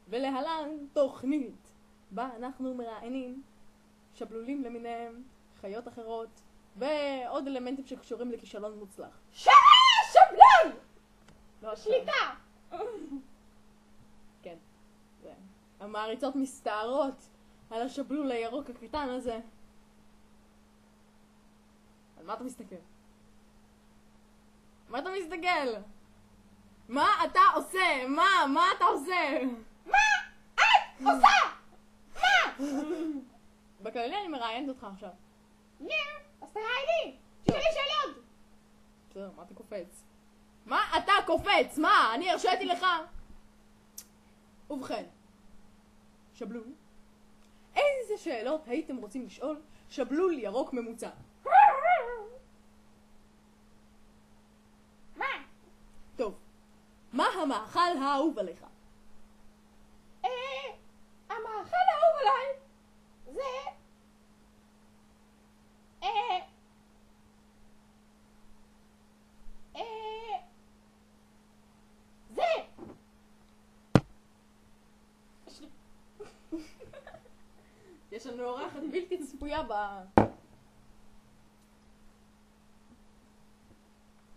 ולהלן תוכנית בה אנחנו מראיינים שבלולים למיניהם, חיות אחרות ועוד אלמנטים שקשורים לכישלון מוצלח. שבלול! לא שליטה! כן, זה. המעריצות מסתערות על השבלול הירוק הקטן הזה. על מה אתה מסתכל? מה אתה מסתכל? מה אתה עושה? מה אתה עושה? מה את עושה? מה? בכללי אני מראיינת אותך עכשיו. אז תראייני! תשאלי שאלות! בסדר, מה אתה קופץ? מה אתה קופץ? מה? אני הרשיתי לך? ובכן, שבלול, איזה שאלות הייתם רוצים לשאול שבלול ירוק ממוצע? מה? טוב, מה המאכל האהוב עליך? המאכל האהוב עליי זה... זה! יש לנו אורחת בלתי צפויה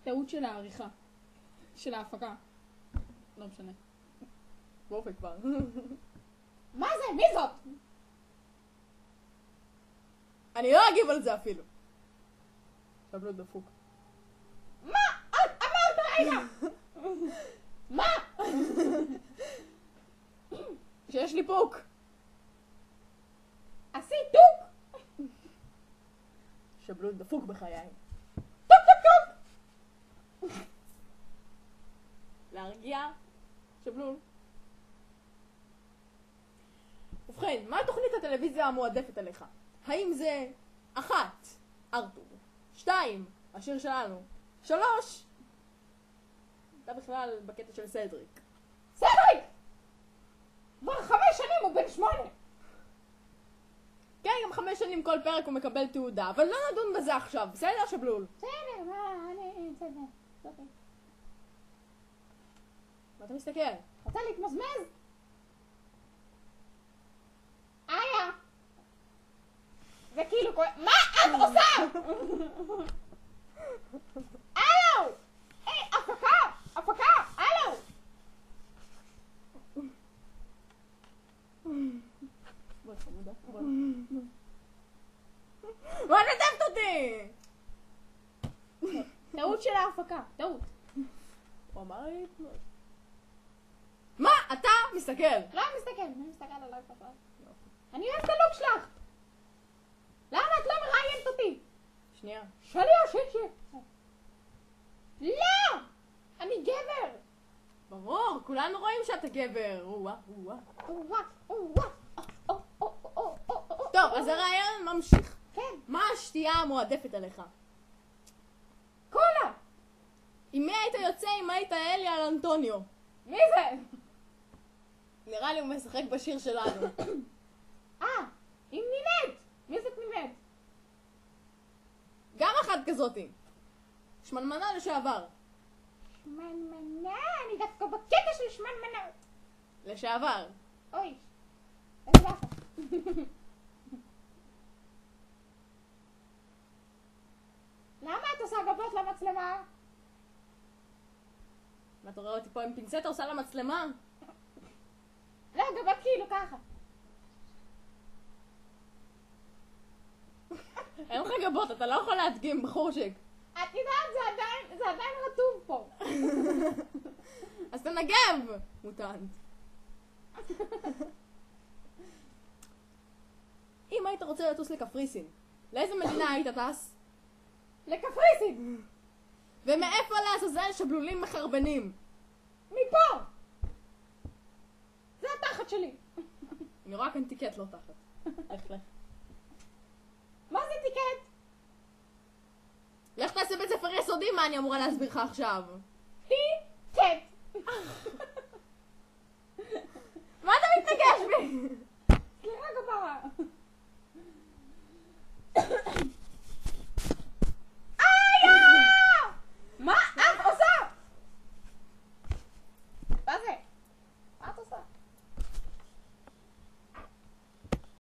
טעות של העריכה. של ההפקה. לא משנה. באופן כבר. מה זה? מי זאת? אני לא אגיב על זה אפילו. שבלול דפוק. מה? את אמרת רגע! מה? שיש לי פוק. עשית טוק? שבלול דפוק בחיי. טוק טוק טוק! להרגיע, שבלול. ובכן, מה תוכנית הטלוויזיה המועדפת עליך? האם זה 1. ארתור, 2. השיר שלנו, 3. אתה בכלל בקטע של סדריק. סדריק! כבר 5 שנים הוא בן 8. כן, גם 5 שנים כל פרק הוא מקבל תעודה, אבל לא נדון בזה עכשיו, בסדר שבלול? בסדר, מה? אני... בסדר. מה אתה מסתכל? רוצה להתמזמז? איה! זה כאילו קורה... מה את עושה? אלו! הפקה! אלו! בואי חמודה, בואי. מה נדבת אותי? טעות של ההפקה. טעות. הוא אמר לי... מה? אתה מסתכל? לא מסתכל, אני מסתכל עליי בכלל. אני אוהב את הלוק שלך! למה את לא מראיינת אותי? שנייה. שלי השקט! לא! אני גבר! ברור, כולנו רואים שאתה גבר. וואה. טוב, אז הרעיון ממשיך. כן, מה השתייה המועדפת עליך? קולה! עם מי היית יוצא אם היית אלי על אנטוניו? מי זה? נראה לי הוא משחק בשיר שלנו. עם נינט! מי זאת נינט? גם אחת כזאתי. שמנמנה לשעבר. שמנמנה, אני דווקא בקטע של שמנמנה. לשעבר. אוי, איזה באסה. למה את עושה גבות למצלמה? מה, אתה רואה אותי פה עם פינצטה עושה למצלמה? לא, גבות כאילו ככה. אין לך גבות, אתה לא יכול להדגים בחושק. את יודעת, זה עדיין רטוב פה. אז תנגב! מוטנט. אם היית רוצה לטוס לקפריסין, לאיזה מדינה היית טס? לקפריסין! ומאיפה לעזאזל שבלולים מחרבנים? מפה! זה התחת שלי. אני רואה כאן טיקט לא תחת. לך. מה זה טיקט? לך תעשה בית ספר יסודי, מה אני אמורה להסביר לך עכשיו?